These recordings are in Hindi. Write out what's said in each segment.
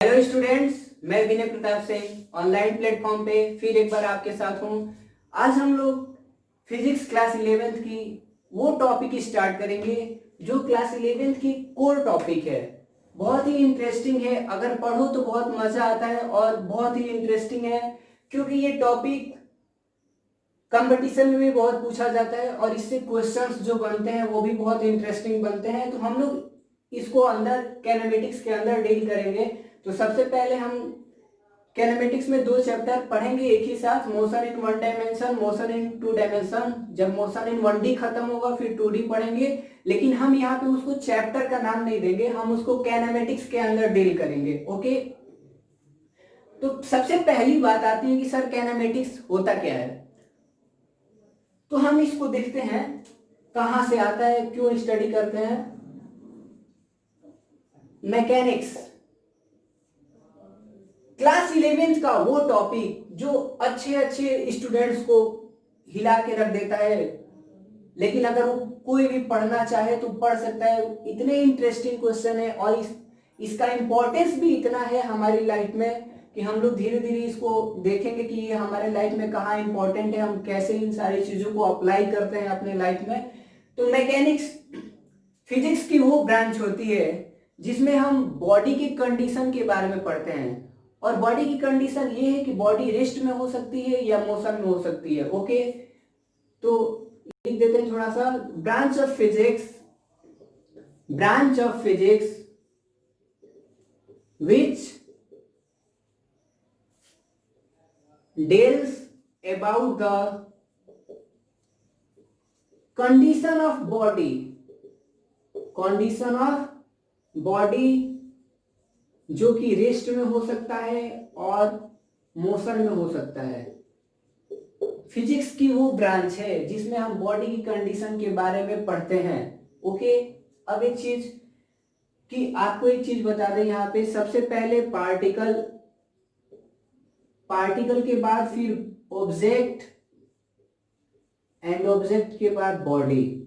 हेलो स्टूडेंट्स, मैं विनय प्रताप सिंह ऑनलाइन प्लेटफॉर्म पे फिर एक बार आपके साथ हूँ। आज हम लोग फिजिक्स क्लास 11th की वो टॉपिक स्टार्ट करेंगे जो क्लास 11th की कोर टॉपिक है। बहुत ही इंटरेस्टिंग है, अगर पढ़ो तो बहुत मजा आता है और बहुत ही इंटरेस्टिंग है क्योंकि ये टॉपिक कंपटीशन में भी बहुत पूछा जाता है और इससे क्वेश्चंस जो बनते हैं वो भी बहुत इंटरेस्टिंग बनते हैं। तो हम लोग इसको अंदर कैनेमेटिक्स के अंदर डील करेंगे। तो सबसे पहले हम कैनेमेटिक्स में दो चैप्टर पढ़ेंगे एक ही साथ, motion in one dimension, motion in two dimension. जब मोशन इन 1D खत्म होगा फिर 2D पढ़ेंगे, लेकिन हम यहाँ पे उसको चैप्टर का नाम नहीं देंगे, हम उसको कैनेमेटिक्स के अंदर डील करेंगे। ओके, तो सबसे पहली बात आती है कि सर कैनेमेटिक्स होता क्या है। तो हम इसको देखते हैं कहां से आता है, क्यों स्टडी करते हैं। मैकेनिक्स क्लास 11th का वो टॉपिक जो अच्छे अच्छे स्टूडेंट्स को हिला के रख देता है, लेकिन अगर वो कोई भी पढ़ना चाहे तो पढ़ सकता है। इतने इंटरेस्टिंग क्वेश्चन है और इसका इंपॉर्टेंस भी इतना है हमारी लाइफ में कि हम लोग धीरे धीरे इसको देखेंगे कि ये हमारे लाइफ में कहाँ इंपॉर्टेंट है, हम कैसे इन सारी चीजों को अप्लाई करते हैं अपने लाइफ में। तो मैकेनिक्स फिजिक्स की वो ब्रांच होती है जिसमें हम बॉडी की कंडीशन के बारे में पढ़ते हैं। और बॉडी की कंडीशन ये है कि बॉडी रेस्ट में हो सकती है या मोशन में हो सकती है। ओके, तो लिख देते हैं थोड़ा सा। Branch of physics which deals about the condition of body जो कि रेस्ट में हो सकता है और मोशन में हो सकता है। फिजिक्स की वो ब्रांच है जिसमें हम बॉडी की कंडीशन के बारे में पढ़ते हैं। ओके, अब एक चीज बता दें यहाँ पे। सबसे पहले पार्टिकल के बाद फिर ऑब्जेक्ट एंड ऑब्जेक्ट के बाद बॉडी।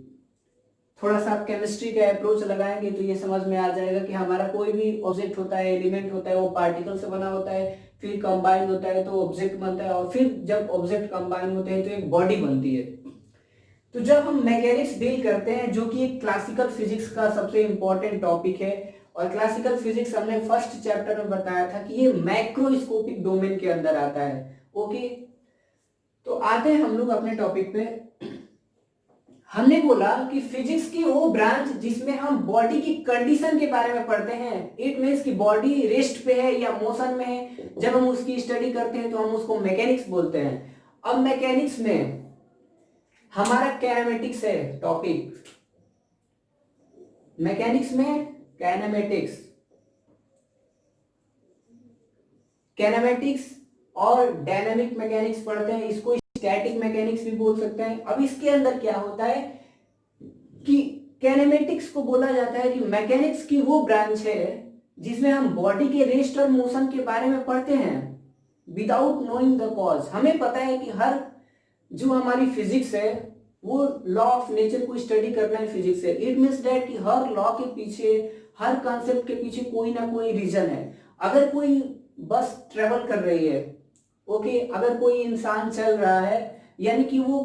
थोड़ा सा आप केमिस्ट्री का अप्रोच लगाएंगे तो ये समझ में आ जाएगा कि हमारा कोई भी ऑब्जेक्ट होता है, एलिमेंट होता है, वो पार्टिकल से बना होता है, फिर कंबाइन होता है तो ऑब्जेक्ट बनता है, और फिर जब ऑब्जेक्ट कंबाइन होते हैं तो एक बॉडी बनती है। तो जब हम मैकेनिक्स डील करते हैं जो कि एक क्लासिकल फिजिक्स का सबसे इंपॉर्टेंट टॉपिक है, और क्लासिकल फिजिक्स हमने फर्स्ट चैप्टर में बताया था कि ये मैक्रोस्कोपिक डोमेन के अंदर आता है। ओके, तो आते हैं हम लोग अपने टॉपिक पे। हमने बोला कि फिजिक्स की वो ब्रांच जिसमें हम बॉडी की कंडीशन के बारे में पढ़ते हैं। इट मींस कि बॉडी रेस्ट पे है या मोशन में है, जब हम उसकी स्टडी करते हैं तो हम उसको मैकेनिक्स बोलते हैं। अब मैकेनिक्स में हमारा कैनेमेटिक्स है टॉपिक। मैकेनिक्स में कैनेमेटिक्स और डायनामिक मैकेनिक्स पढ़ते हैं, इसको स्टैटिक मैकेनिक्स भी बोल सकते हैं। अब इसके अंदर क्या होता है कि कैनेमेटिक्स को बोला जाता है कि मैकेनिक्स की वो ब्रांच है जिसमें हम बॉडी के रेस्ट और मोशन के बारे में पढ़ते हैं विदाउट नोइंग द कॉज। हमें पता है कि हर जो हमारी फिजिक्स है वो लॉ ऑफ नेचर को स्टडी करना है फिजिक्स है। इट मीन्स दैट कि हर लॉ के पीछे, हर कॉन्सेप्ट के पीछे कोई ना कोई रीजन है। अगर कोई बस ट्रेवल कर रही है, ओके, अगर कोई इंसान चल रहा है, यानी कि वो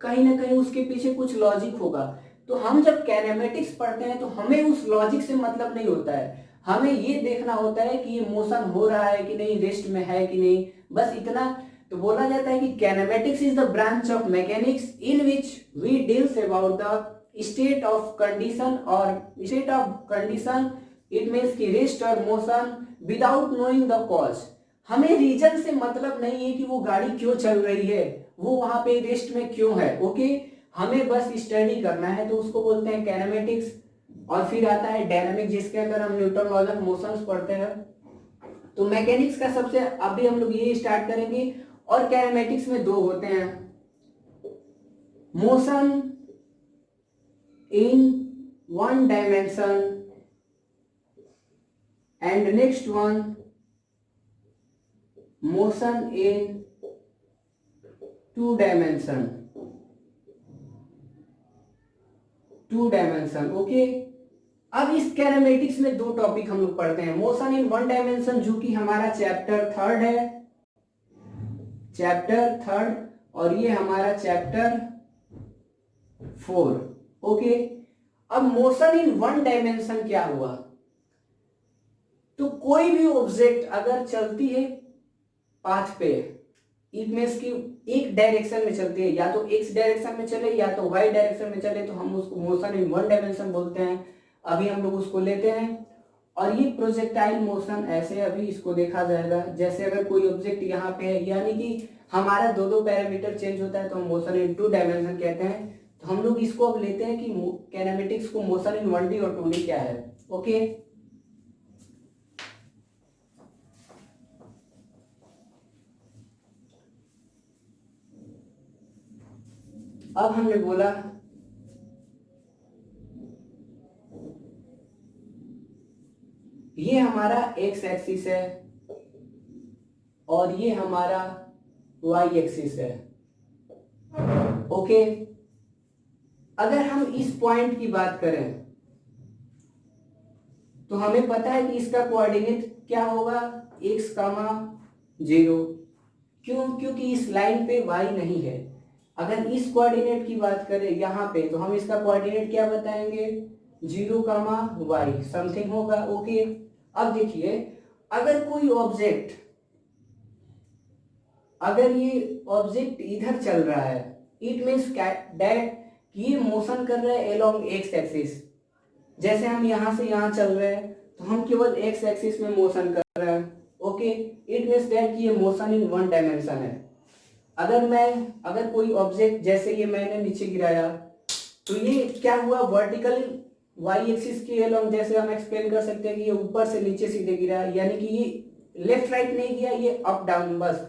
कहीं ना कहीं उसके पीछे कुछ लॉजिक होगा। तो हम जब कैनेमेटिक्स पढ़ते हैं तो हमें उस लॉजिक से मतलब नहीं होता है, हमें ये देखना होता है कि ये मोशन हो रहा है कि नहीं, रेस्ट में है कि नहीं, बस इतना। तो बोला जाता है कि kinematics is the branch of mechanics in which we deals about the state of condition. It means कि रेस्ट और motion without knowing the cause. हमें रीजन से मतलब नहीं है कि वो गाड़ी क्यों चल रही है, वो वहां पे रेस्ट में क्यों है। ओके, हमें बस स्टडी करना है, तो उसको बोलते हैं कैनेमेटिक्स। और फिर आता है डायनामिक जिसके अंदर हम न्यूटन लॉज ऑफ मोशंस पढ़ते हैं। तो मैकेनिक्स का सबसे अभी हम लोग ये स्टार्ट करेंगे। और कैनेमेटिक्स में दो होते हैं, motion in one dimension and next one motion in two dimension. Okay, अब इस कैनेमेटिक्स में दो टॉपिक हम लोग पढ़ते हैं, मोशन इन वन डायमेंशन जो कि हमारा चैप्टर थर्ड है, चैप्टर थर्ड, और ये हमारा चैप्टर 4। ओके, अब मोशन इन वन डायमेंशन क्या हुआ, तो कोई भी ऑब्जेक्ट अगर चलती है पाथ पे, इट मींस कि एक डायरेक्शन में चलती है, या तो एक्स डायरेक्शन में चले या तो वाई डायरेक्शन में चले, तो हम उसको मोशन इन वन डायमेंशन बोलते हैं। अभी हम लोग उसको लेते हैं, और ये प्रोजेक्टाइल मोशन ऐसे अभी इसको देखा जाएगा, जैसे अगर कोई ऑब्जेक्ट यहाँ पे है, यानी कि हमारा दो दो पैरामीटर चेंज होता है तो हम मोशन इन टू डायमेंशन कहते हैं। तो हम लोग इसको अब लेते हैं कि कैनेमेटिक्स को मोशन इन 1D और 2D क्या है। ओके, अब हमने बोला ये हमारा एक्स एक्सिस है और ये हमारा वाई एक्सिस है। ओके, अगर हम इस पॉइंट की बात करें तो हमें पता है कि इसका कोऑर्डिनेट क्या होगा, x, 0। क्यों? क्योंकि इस लाइन पे y नहीं है। अगर इस कोऑर्डिनेट की बात करें यहाँ पे, तो हम इसका कोऑर्डिनेट क्या बताएंगे, 0, y समथिंग होगा। ओके, अब देखिए, अगर कोई ऑब्जेक्ट, अगर ये ऑब्जेक्ट इधर चल रहा है, इट मीन्स दैट ये मोशन कर रहा है अलोंग एक्स एक्सिस। जैसे हम यहाँ से यहाँ चल रहे हैं तो हम केवल एक्स एक्सिस में मोशन कर रहे हैं। ओके, इट मीन्स दैट ये मोशन इन वन डायमेंशन है। अगर कोई ऑब्जेक्ट, जैसे ये मैंने नीचे गिराया, तो ये क्या हुआ, वर्टिकल वाई एक्सिस के अलोंग, जैसे हम एक्सप्लेन कर सकते हैं कि ये ऊपर से नीचे सीधे गिरा, यानी कि ये लेफ्ट राइट नहीं गया, ये अप डाउन बस।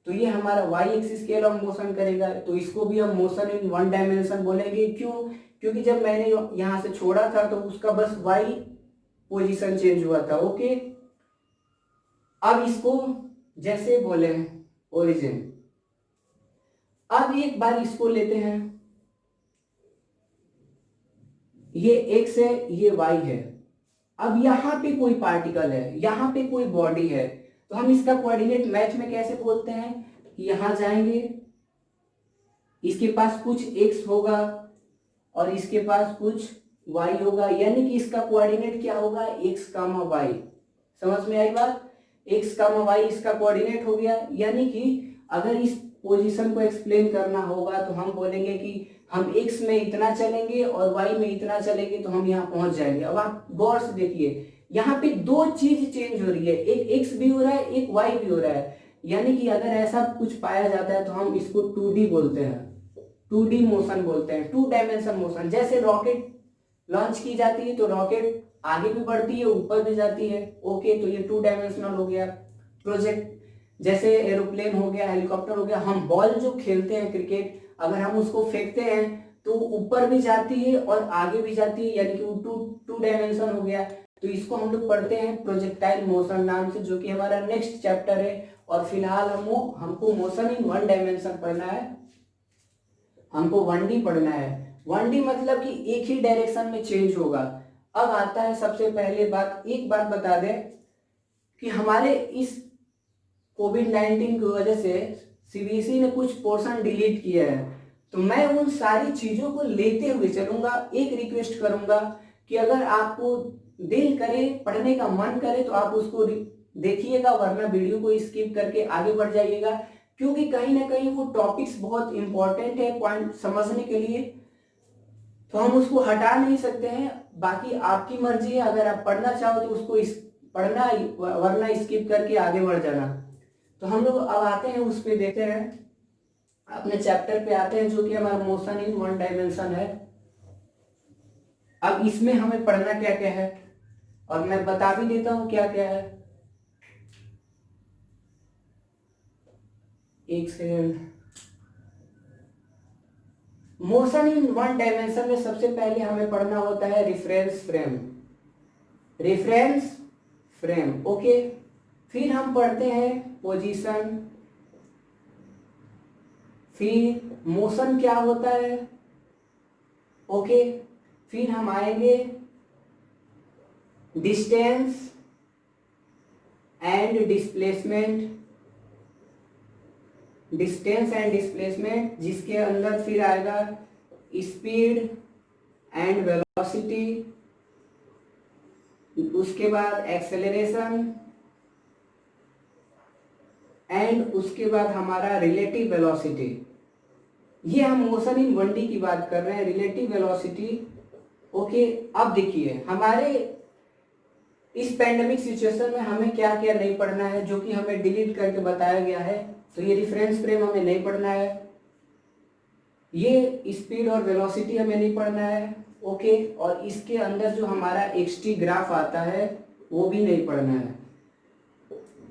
तो ये हमारा वाई एक्सिस के अलोंग मोशन करेगा, तो इसको भी हम मोशन इन वन डायमेंशन बोलेंगे। क्यों? क्योंकि जब मैंने यहां से छोड़ा था तो उसका बस वाई पोजीशन चेंज हुआ था। ओके, अब इसको जैसे बोले ओरिजिन, अब एक बार इसको लेते हैं, ये एक्स है, ये वाई है। अब यहाँ पे कोई पार्टिकल है, यहाँ पे कोई बॉडी है, तो हम इसका कोऑर्डिनेट मैच में कैसे बोलते हैं, यहां जाएंगे, इसके पास कुछ x होगा और इसके पास कुछ y होगा, यानी कि इसका कोऑर्डिनेट क्या होगा, x, y। समझ में आई बात, x, y इसका कोऑर्डिनेट हो गया। यानी कि अगर इस पोजीशन को एक्सप्लेन करना होगा तो हम बोलेंगे कि हम x में इतना चलेंगे और y में इतना चलेंगे तो हम यहाँ पहुंच जाएंगे। अब आप गौर से देखिए, यहाँ पे दो चीज चेंज हो रही है, एक x भी हो रहा है, एक y भी हो रहा है। यानी कि अगर ऐसा कुछ पाया जाता है तो हम इसको 2D बोलते हैं, 2D मोशन बोलते हैं, टू डायमेंशन मोशन। जैसे रॉकेट लॉन्च की जाती है तो रॉकेट आगे भी बढ़ती है, ऊपर भी जाती है। ओके, तो ये टू डायमेंशनल हो गया। प्रोजेक्ट जैसे एरोप्लेन हो गया, हेलीकॉप्टर हो गया, हम बॉल जो खेलते हैं क्रिकेट, अगर हम उसको फेंकते हैं तो ऊपर भी जाती है और आगे भी जाती है, यानी कि वो टू डायमेंशन हो गया। तो इसको हम लोग पढ़ते हैं प्रोजेक्टाइल मोशन नाम से, जो कि हमारा नेक्स्ट चैप्टर है। और फिलहाल हमको मोशन इन वन डायमेंशन पढ़ना है, हमको 1D पढ़ना है। 1D मतलब कि एक ही डायरेक्शन में चेंज होगा। अब आता है सबसे पहले बात, एक बात बता दें कि हमारे इस कोविड-19 की वजह से सीबीएसई ने कुछ पोर्शन डिलीट किया है, तो मैं उन सारी चीजों को लेते हुए चलूंगा। एक रिक्वेस्ट करूंगा कि अगर आपको दिल करे, पढ़ने का मन करे, तो आप उसको देखिएगा, वरना वीडियो को स्किप करके आगे बढ़ जाइएगा, क्योंकि कहीं ना कहीं वो टॉपिक्स बहुत इंपॉर्टेंट है पॉइंट समझने के लिए, तो हम उसको हटा नहीं सकते हैं। बाकी आपकी मर्जी है, अगर आप पढ़ना चाहो तो उसको पढ़ना, वरना स्किप करके आगे बढ़ जाना। तो हम लोग अब आते हैं, उस पे देखते हैं, अपने चैप्टर पे आते हैं, जो कि हमारा मोशन इन वन डायमेंशन है। अब इसमें हमें पढ़ना क्या क्या है, और मैं बता भी देता हूं क्या क्या है। एक second. Motion in one dimension में सबसे पहले हमें पढ़ना होता है reference frame, reference frame. Okay, फिर हम पढ़ते हैं पोजीशन, फिर मोशन क्या होता है। ओके, फिर हम आएंगे distance and displacement, distance and displacement, जिसके अंदर फिर आएगा स्पीड एंड वेलोसिटी, उसके बाद एक्सेलरेशन एंड उसके बाद हमारा रिलेटिव वेलोसिटी। ये हम मोशन इन 1D की बात कर रहे हैं, रिलेटिव वेलोसिटी। ओके, अब देखिए हमारे इस पैंडेमिक सिचुएशन में हमें क्या क्या नहीं पढ़ना है, जो कि हमें डिलीट करके बताया गया है। तो ये रिफरेंस फ्रेम हमें नहीं पढ़ना है, ये स्पीड और वेलोसिटी हमें नहीं पढ़ना है। ओके, और इसके अंदर जो हमारा एक्सटी ग्राफ आता है वो भी नहीं पढ़ना है।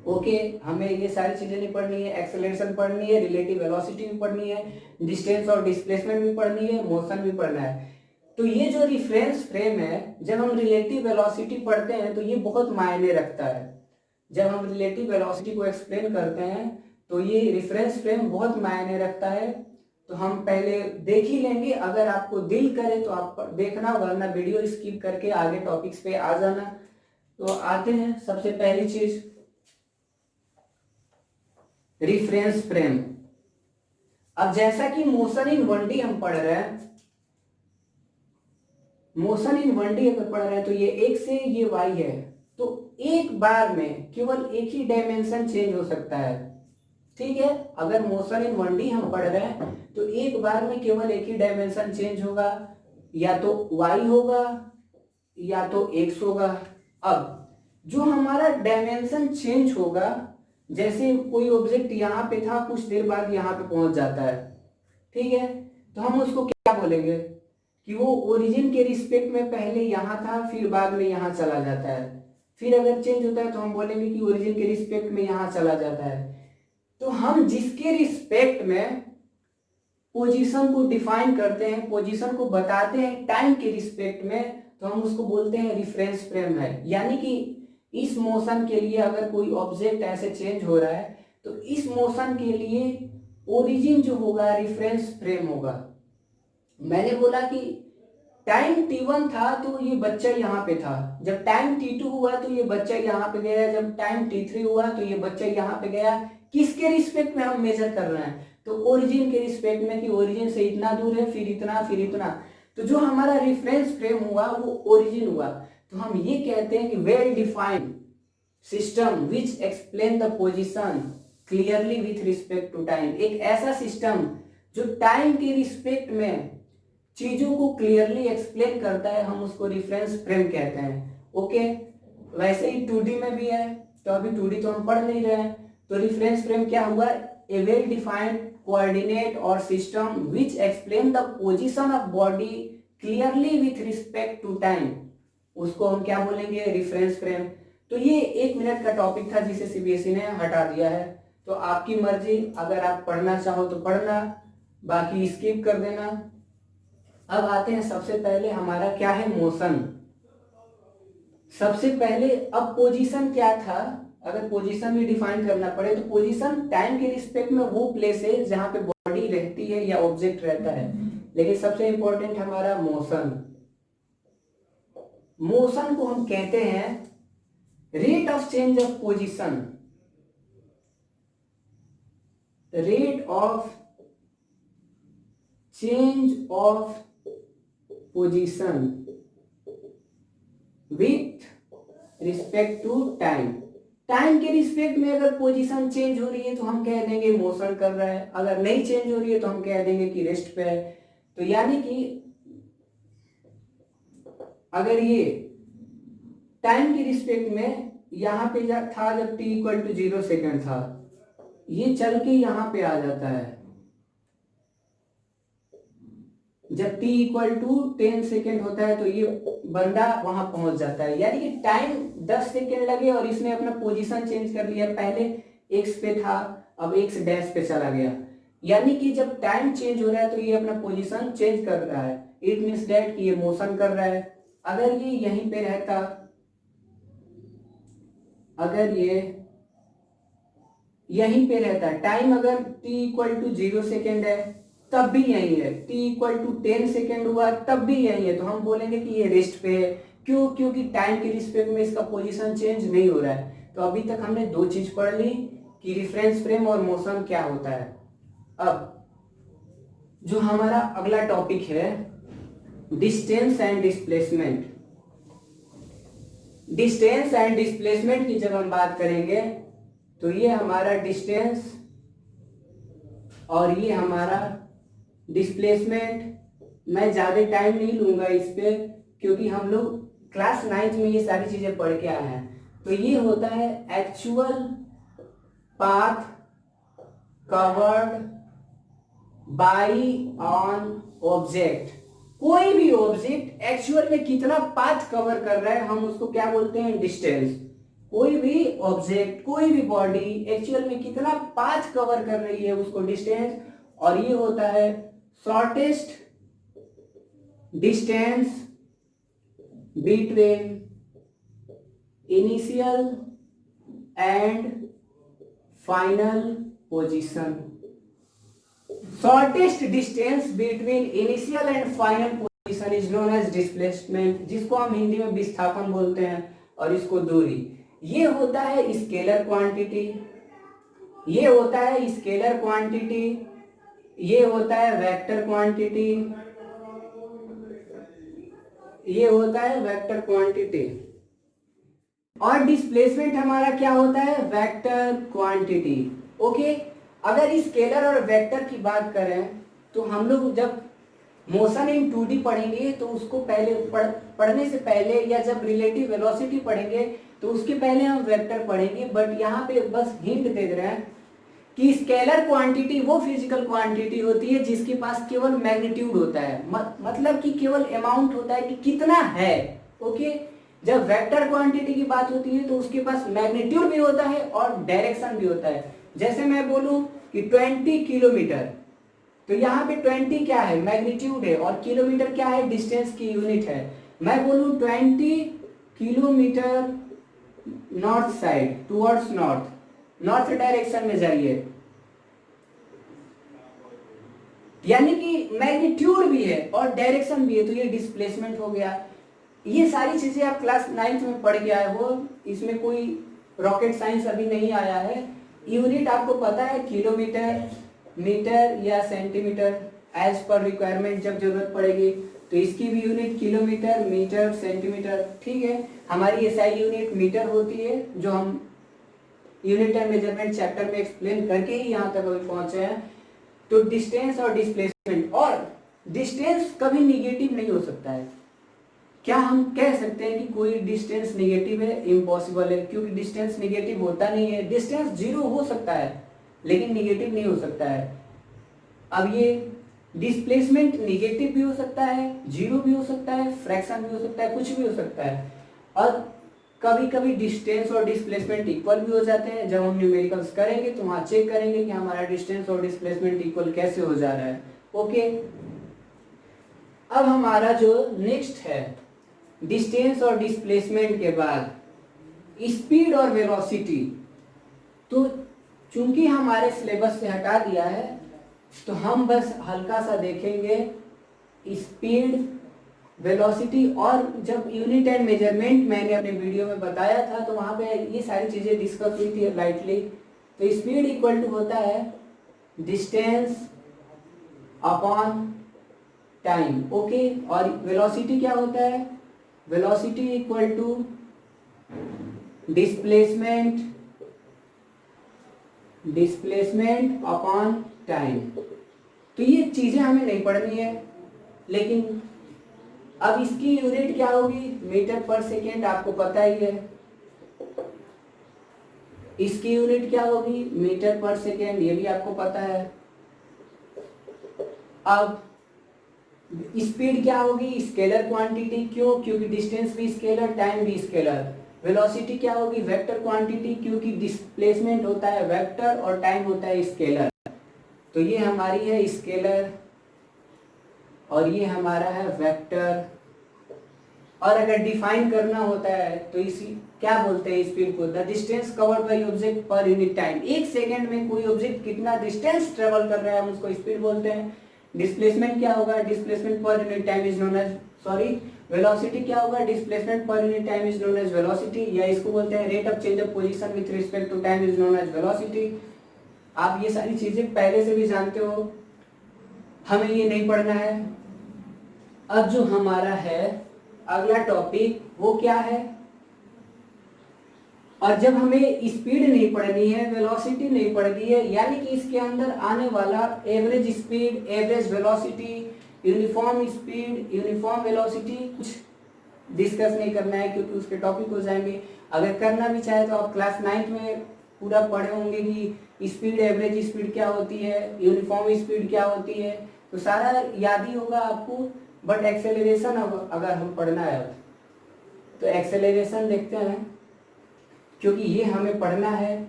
ओके, हमें ये सारी चीजें नहीं पढ़नी है, एक्सेलरेशन पढ़नी है, रिलेटिव वेलोसिटी भी पढ़नी है, डिस्टेंस और डिस्प्लेसमेंट भी पढ़नी है, मोशन भी पढ़ना है। तो ये जो रिफरेंस फ्रेम है, जब हम रिलेटिव वेलोसिटी पढ़ते हैं तो ये बहुत मायने रखता है। जब हम रिलेटिव वेलोसिटी को एक्सप्लेन करते हैं तो ये रिफरेंस फ्रेम बहुत मायने रखता है। तो हम पहले देख ही लेंगे, अगर आपको दिल करे तो आप देखना, वरना वीडियो स्किप करके आगे टॉपिक्स पे आ जाना। तो आते हैं, सबसे पहली चीज रिफरेंस फ्रेम। अब जैसा कि मोशन इन 1D हम पढ़ रहे हैं, मोशन इन 1D अगर पढ़ रहे हैं तो ये x से ये y है, तो एक बार में केवल एक ही डायमेंशन चेंज हो सकता है। ठीक है, अगर मोशन इन 1D हम पढ़ रहे हैं तो एक बार में केवल एक ही डायमेंशन चेंज होगा, या तो y होगा या तो x होगा। अब जो हमारा डायमेंशन चेंज होगा, जैसे कोई ऑब्जेक्ट यहाँ पे था, कुछ देर बाद यहाँ पे पहुंच जाता है, ठीक है, तो हम उसको क्या बोलेंगे कि वो ओरिजिन के रिस्पेक्ट में पहले यहाँ था, फिर बाद में यहाँ चला जाता है। फिर अगर चेंज होता है तो हम बोलेंगे कि ओरिजिन के रिस्पेक्ट में यहाँ चला जाता है। तो हम जिसके रिस्पेक्ट में पोजीशन को डिफाइन करते हैं, पोजीशन को बताते हैं टाइम के रिस्पेक्ट में, तो हम उसको बोलते हैं रिफरेंस फ्रेम है। यानी कि इस मोशन के लिए अगर कोई ऑब्जेक्ट ऐसे चेंज हो रहा है तो इस मोशन के लिए ओरिजिन जो होगा रिफरेंस फ्रेम होगा। मैंने बोला कि टाइम t1 था तो ये बच्चा यहाँ पे था, जब टाइम t2 हुआ तो ये बच्चा यहाँ पे गया, जब टाइम t3 हुआ तो ये बच्चा यहाँ पे गया। किसके रिस्पेक्ट में हम मेजर कर रहे हैं? तो ओरिजिन के रिस्पेक्ट में, कि ओरिजिन से इतना दूर है, फिर इतना, फिर इतना। तो जो हमारा रिफरेंस फ्रेम हुआ वो ओरिजिन हुआ। तो हम ये कहते हैं कि well defined system which explain the position clearly with respect to time. एक ऐसा सिस्टम जो टाइम के रिस्पेक्ट में चीजों को क्लियरली एक्सप्लेन करता है, हम उसको रिफरेंस फ्रेम कहते हैं। ओके, वैसे ही 2D में भी है, तो अभी 2D तो हम पढ़ नहीं रहे हैं। तो रिफरेंस फ्रेम क्या हुआ? ए वेल डिफाइंड कोऑर्डिनेट और system which explain the position of body clearly with respect to time, उसको हम क्या बोलेंगे? Reference frame. तो ये 1 मिनट का टॉपिक था जिसे सीबीएसई ने हटा दिया है। तो आपकी मर्जी, अगर आप पढ़ना चाहो तो पढ़ना, बाकी स्किप कर देना। अब आते हैं, सबसे पहले हमारा क्या है? मोशन। सबसे पहले अब पोजीशन क्या था? अगर पोजीशन भी डिफाइन करना पड़े तो पोजीशन टाइम के रिस्पेक्ट में वो प्लेस है जहां पे बॉडी रहती है या ऑब्जेक्ट रहता है। लेकिन सबसे इंपॉर्टेंट हमारा मोशन। मोशन को हम कहते हैं rate of change of position, rate of change of position with respect to time. Time के रिस्पेक्ट में अगर पोजीशन चेंज हो रही है तो हम कह देंगे मोशन कर रहा है, अगर नहीं चेंज हो रही है तो हम कह देंगे कि रेस्ट पे है। तो यानी कि अगर ये टाइम के रिस्पेक्ट में यहां पे था जब t = 0 सेकेंड था, ये चल के यहां पे आ जाता है जब t = 10 सेकेंड होता है, तो ये बंदा वहां पहुंच जाता है। यानी कि टाइम 10 सेकेंड लगे और इसने अपना पोजीशन चेंज कर लिया। पहले x पे था, अब x डैश पे चला गया। यानी कि जब टाइम चेंज हो रहा है तो ये अपना पोजीशन चेंज कर रहा है। इट मींस दैट कि ये मोशन कर रहा है। अगर ये यहीं पे रहता, अगर ये यहीं पे रहता, टाइम अगर t = 0 सेकेंड है तब भी यही है, t = 10 सेकेंड हुआ तब भी यही है, तो हम बोलेंगे कि ये रेस्ट पे है। क्यों? क्योंकि टाइम के रिस्पेक्ट में इसका पोजीशन चेंज नहीं हो रहा है। तो अभी तक हमने दो चीज पढ़ ली कि रेफरेंस फ्रेम और मोशन क्या होता है। अब जो हमारा अगला टॉपिक है distance and displacement. Distance and displacement की जब हम बात करेंगे तो ये हमारा डिस्टेंस और ये हमारा डिस्प्लेसमेंट। मैं ज़्यादा टाइम नहीं लूँगा इस पे क्योंकि हम लोग क्लास 9th में ये सारी चीज़ें पढ़ के आए हैं। तो ये होता है actual path covered by on object. कोई भी ऑब्जेक्ट एक्चुअल में कितना पाथ कवर कर रहा है हम उसको क्या बोलते हैं? डिस्टेंस। कोई भी ऑब्जेक्ट, कोई भी बॉडी एक्चुअल में कितना पाथ कवर कर रही है उसको डिस्टेंस। और ये होता है shortest distance between initial and final position. Shortest distance between initial and final position is known as displacement, जिसको हम हिंदी में विस्थापन बोलते हैं, और इसको दूरी। ये होता है स्केलर क्वांटिटी, ये होता है स्केलर क्वांटिटी, ये होता है वेक्टर क्वांटिटी, ये होता है वेक्टर क्वांटिटी। और डिस्प्लेसमेंट हमारा क्या होता है? Vector quantity. ओके, अगर स्केलर और वेक्टर की बात करें तो हम लोग जब मोशन इन 2D पढ़ेंगे तो उसको पहले पढ़ने से पहले, या जब रिलेटिव वेलोसिटी पढ़ेंगे तो उसके पहले हम वेक्टर पढ़ेंगे। बट यहाँ पे बस हिंट दे रहे हैं कि स्केलर क्वांटिटी वो फिजिकल क्वांटिटी होती है जिसके पास केवल मैग्नीट्यूड होता है, मतलब कि केवल अमाउंट होता है कि कितना है। ओके, जब वेक्टर क्वांटिटी की बात होती है तो उसके पास मैग्नीट्यूड भी होता है और डायरेक्शन भी होता है। जैसे मैं बोलूं कि 20 किलोमीटर, तो यहाँ पे 20 क्या है? मैग्नीट्यूड है, और किलोमीटर क्या है? डिस्टेंस की यूनिट है। मैं बोलूं 20 kilometre north side, towards north, north direction में जाइए, यानी कि मैग्नीट्यूड भी है और डायरेक्शन भी है, तो ये डिस्प्लेसमेंट हो गया। ये सारी चीजें आप क्लास 9th में पढ़ के आए हो, इसमें कोई रॉकेट साइंस अभी नहीं आया है। यूनिट आपको पता है किलोमीटर, मीटर या सेंटीमीटर, एज पर रिक्वायरमेंट जब जरूरत पड़ेगी तो इसकी भी यूनिट किलोमीटर, मीटर, सेंटीमीटर। ठीक है, हमारी एसआई यूनिट मीटर होती है, जो हम यूनिट एंड मेजरमेंट चैप्टर में एक्सप्लेन करके ही यहाँ तक अभी पहुंचे हैं। तो डिस्टेंस और डिस्प्लेसमेंट, और डिस्टेंस कभी निगेटिव नहीं हो सकता है। क्या हम कह सकते हैं कि कोई डिस्टेंस निगेटिव है? इम्पॉसिबल है, क्योंकि डिस्टेंस निगेटिव होता नहीं है। डिस्टेंस 0 हो सकता है लेकिन निगेटिव नहीं हो सकता है। अब ये डिस्प्लेसमेंट निगेटिव भी हो सकता है, 0 भी हो सकता है, फ्रैक्शन भी हो सकता है, कुछ भी हो सकता है। और कभी कभी डिस्टेंस और डिस्प्लेसमेंट इक्वल भी हो जाते हैं। जब हम न्यूमेरिकल्स करेंगे तो वहां चेक करेंगे कि हमारा डिस्टेंस और डिस्प्लेसमेंट इक्वल कैसे हो जा रहा है। ओके, अब हमारा जो नेक्स्ट है डिस्टेंस और डिस्प्लेसमेंट के बाद स्पीड और वेलोसिटी। तो चूंकि हमारे सिलेबस से हटा दिया है तो हम बस हल्का सा देखेंगे स्पीड, वेलोसिटी। और जब यूनिट एंड मेजरमेंट मैंने अपने वीडियो में बताया था तो वहाँ पे ये सारी चीज़ें डिस्कस हुई थी लाइटली। तो स्पीड इक्वल टू होता है डिस्टेंस अपॉन टाइम। ओके, और वेलोसिटी क्या होता है? Velocity equal to displacement upon time. तो ये चीज़ें हमें नहीं पढ़नी है, लेकिन अब इसकी यूनिट क्या होगी? मीटर पर सेकेंड, आपको पता ही है। इसकी यूनिट क्या होगी? मीटर पर सेकेंड, ये भी आपको पता है। अब स्पीड क्या होगी? Scalar quantity. क्यों? क्योंकि डिस्टेंस भी स्केलर, टाइम भी स्केलर। वेलोसिटी क्या होगी? वेक्टर क्वांटिटी, क्योंकि डिस्प्लेसमेंट होता है वेक्टर और टाइम होता है स्केलर। तो ये हमारी है स्केलर और ये हमारा है वेक्टर। और अगर डिफाइन करना होता है तो इसी क्या बोलते हैं स्पीड को? The distance covered by object पर यूनिट टाइम। एक सेकेंड में कोई ऑब्जेक्ट कितना डिस्टेंस ट्रेवल कर रहा है हम उसको स्पीड बोलते हैं। डिस्प्लेसमेंट क्या होगा? डिस्प्लेसमेंट पर unit time is known as, sorry, velocity क्या होगा, डिस्प्लेसमेंट पर unit time is known as velocity, या इसको बोलते हैं rate of change of position with respect to time is known as velocity. आप ये सारी चीजें पहले से भी जानते हो, हमें ये नहीं पढ़ना है। अब जो हमारा है अगला टॉपिक वो क्या है, और जब हमें स्पीड नहीं पढ़नी है, वेलोसिटी नहीं पढ़नी है, यानी कि इसके अंदर आने वाला average speed, average velocity, uniform speed, uniform velocity कुछ डिस्कस नहीं करना है, क्योंकि उसके टॉपिक हो जाएंगे। अगर करना भी चाहे तो आप क्लास 9th में पूरा पढ़े होंगे कि स्पीड, एवरेज स्पीड क्या होती है, यूनिफॉर्म स्पीड क्या होती है, तो सारा याद ही होगा आपको। बट एक्सेलरेशन अगर हम पढ़ना है तो एक्सेलरेशन देखते हैं, क्योंकि ये हमें पढ़ना है।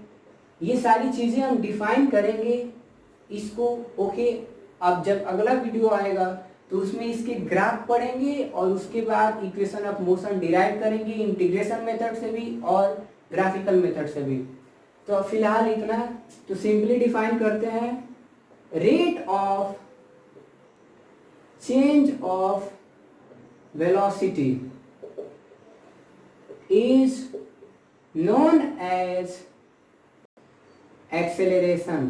ये सारी चीज़ें हम डिफाइन करेंगे इसको, ओके। अब जब अगला वीडियो आएगा तो उसमें इसके ग्राफ पढ़ेंगे और उसके बाद इक्वेशन ऑफ मोशन डिराइव करेंगे, इंटीग्रेशन मेथड से भी और ग्राफिकल मेथड से भी। तो फिलहाल इतना। तो सिंपली डिफाइन करते हैं, rate of change of velocity is known as acceleration.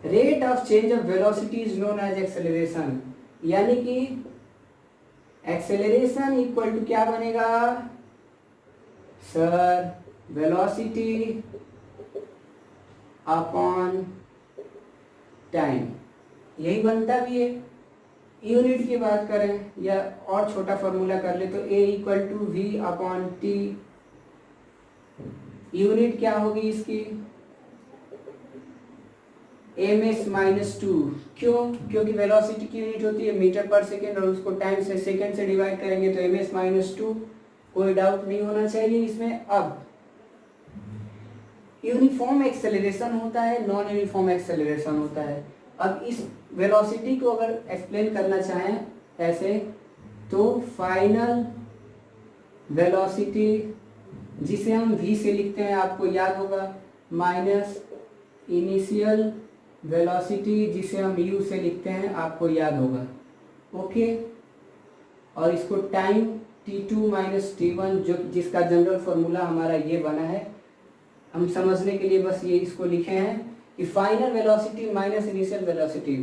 Rate of change of velocity is known as acceleration. यानी कि acceleration इक्वल टू क्या बनेगा सर, velocity अपॉन टाइम, यही बनता भी है। यूनिट की बात करें या और छोटा फॉर्मूला कर ले तो a equal to v upon t. Unit क्या होगी इसकी, ms-2। क्यों, क्योंकि वेलोसिटी की यूनिट होती है मीटर पर सेकेंड और उसको टाइम से सेकेंड से डिवाइड करेंगे तो ms-2। कोई डाउट नहीं होना चाहिए इसमें। अब यूनिफॉर्म एक्सेलरेशन होता है, नॉन यूनिफॉर्म एक्सेलरेशन होता है। अब इस वेलोसिटी को अगर एक्सप्लेन करना चाहें ऐसे तो फाइनल वेलोसिटी, जिसे हम v से लिखते हैं, आपको याद होगा, माइनस इनिशियल वेलोसिटी जिसे हम u से लिखते हैं, आपको याद होगा, ओके। और इसको टाइम t2 माइनस t1, जो जिसका जनरल फॉर्मूला हमारा ये बना है, हम समझने के लिए बस ये इसको लिखे हैं कि final velocity minus initial velocity.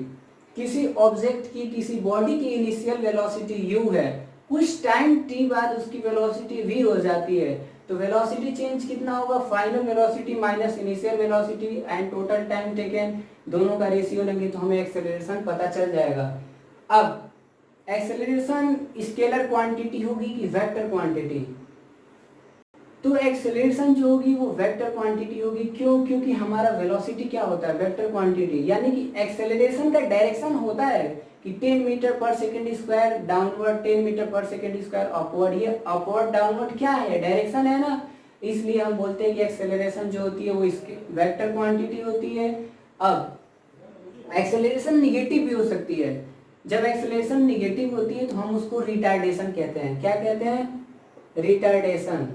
किसी ऑब्जेक्ट की, किसी बॉडी की इनिशियल वेलोसिटी u है, कुछ टाइम t बाद उसकी वेलोसिटी v हो जाती है, तो वेलोसिटी चेंज कितना होगा, final velocity minus initial velocity and total time taken, दोनों का रेशियो लेंगे तो हमें एक्सेलरेशन पता चल जाएगा। अब एक्सेलरेशन स्केलर क्वांटिटी होगी कि वेक्टर क्वांटिटी, तो एक्सेलरेशन जो होगी वो वेक्टर क्वांटिटी होगी। क्यों, क्योंकि हमारा वेलोसिटी क्या होता है, वेक्टर क्वांटिटी, यानी कि एक्सेलरेशन का डायरेक्शन होता है कि 10 मीटर पर सेकेंड स्क्वायर डाउनवर्ड, 10 मीटर पर सेकेंड स्क्वायर अपवर्ड। ये अपवर्ड डाउनवर्ड क्या है, डायरेक्शन है ना, इसलिए हम बोलते हैं कि एक्सेलरेशन जो होती है वो इसकी वेक्टर क्वांटिटी होती है। अब एक्सेलरेशन निगेटिव भी हो सकती है। जब एक्सेलरेशन निगेटिव होती है तो हम उसको रिटार्डेशन कहते हैं। क्या कहते हैं, रिटार्डेशन,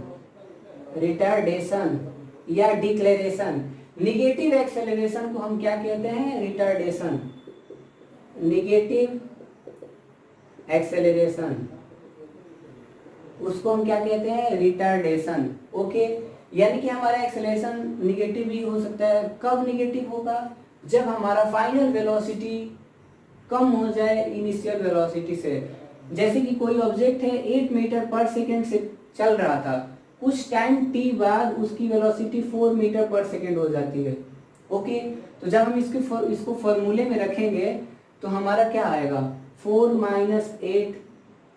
रिटार्डेशन या डिक्लेरेशन। निगेटिव एक्सेलरेशन को हम क्या कहते हैं, रिटार्डेशन, निगेटिव एक्सेलरेशन, उसको हम क्या कहते हैं, रिटार्डेशन, ओके। यानी कि हमारा एक्सेलरेशन निगेटिव भी हो सकता है। कब निगेटिव होगा, जब हमारा फाइनल वेलोसिटी कम हो जाए इनिशियल वेलोसिटी से। जैसे कि कोई ऑब्जेक्ट है 8 मीटर पर सेकेंड से चल रहा था, कुछ टाइम t बाद उसकी वेलोसिटी 4 मीटर पर सेकेंड हो जाती है, ओके। तो जब हम इसको फॉर्मूले में रखेंगे तो हमारा क्या आएगा, 4 माइनस 8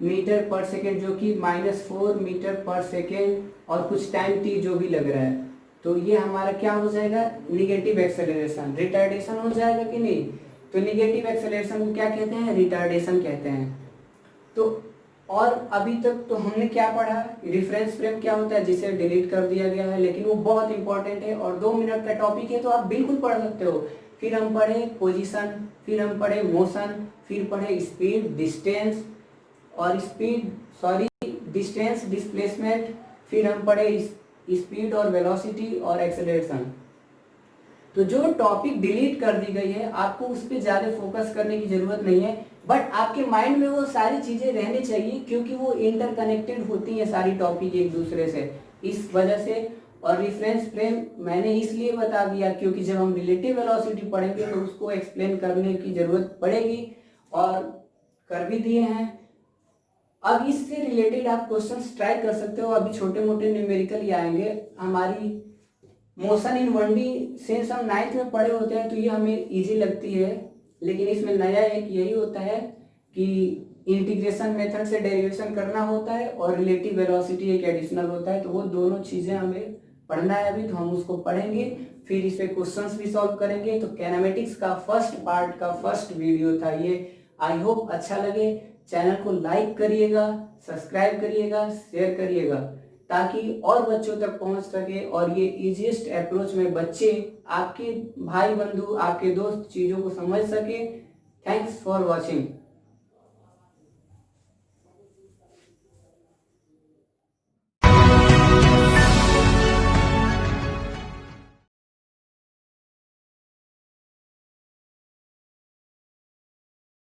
मीटर पर सेकेंड, जो कि -4 मीटर पर सेकेंड और कुछ टाइम t जो भी लग रहा है, तो ये हमारा क्या हो जाएगा, निगेटिव एक्सेलरेशन, रिटार्डेशन हो जाएगा कि नहीं। तो निगेटिव एक्सेलरेशन को क्या कहते हैं, रिटार्डेशन कहते हैं। तो और अभी तक तो हमने क्या पढ़ा, रिफरेंस फ्रेम क्या होता है, जिसे डिलीट कर दिया गया है, लेकिन वो बहुत इंपॉर्टेंट है और 2 मिनट का टॉपिक है, तो आप बिल्कुल पढ़ सकते हो। फिर हम पढ़े पोजीशन, फिर हम पढ़े मोशन, फिर पढ़े स्पीड, डिस्टेंस और डिस्टेंस, डिस्प्लेसमेंट, फिर हम पढ़े स्पीड और वेलोसिटी और एक्सेलरेशन। तो जो टॉपिक डिलीट कर दी गई है आपको उस पर ज़्यादा फोकस करने की ज़रूरत नहीं है, बट आपके माइंड में वो सारी चीज़ें रहनी चाहिए क्योंकि वो इंटरकनेक्टेड होती हैं सारी टॉपिक एक दूसरे से, इस वजह से। और रेफरेंस फ्रेम मैंने इसलिए बता दिया क्योंकि जब हम रिलेटिव वेलोसिटी पढ़ेंगे तो उसको एक्सप्लेन करने की ज़रूरत पड़ेगी, और कर भी दिए हैं। अब इससे रिलेटेड आप क्वेश्चंस ट्राई कर सकते हो, अभी छोटे मोटे न्यूमेरिकल ही आएंगे। हमारी मोशन इन 1D सिंस हम 9th में पढ़े होते हैं तो ये हमें इजी लगती है, लेकिन इसमें नया एक यही होता है कि इंटीग्रेशन मेथड से डेरिवेशन करना होता है और रिलेटिव वेलोसिटी एक एडिशनल होता है, तो वो दोनों चीज़ें हमें पढ़ना है अभी, तो हम उसको पढ़ेंगे, फिर इस पे क्वेश्चंस भी सॉल्व करेंगे। तो कैनामेटिक्स का फर्स्ट पार्ट का फर्स्ट वीडियो था ये। आई होप अच्छा लगे। चैनल को लाइक करिएगा, सब्सक्राइब करिएगा, शेयर करिएगा ताकि और बच्चों तक पहुंच सके और ये इजीएस्ट अप्रोच में बच्चे, आपके भाई बंधु, आपके दोस्त चीज़ों को समझ सके। Thanks for watching.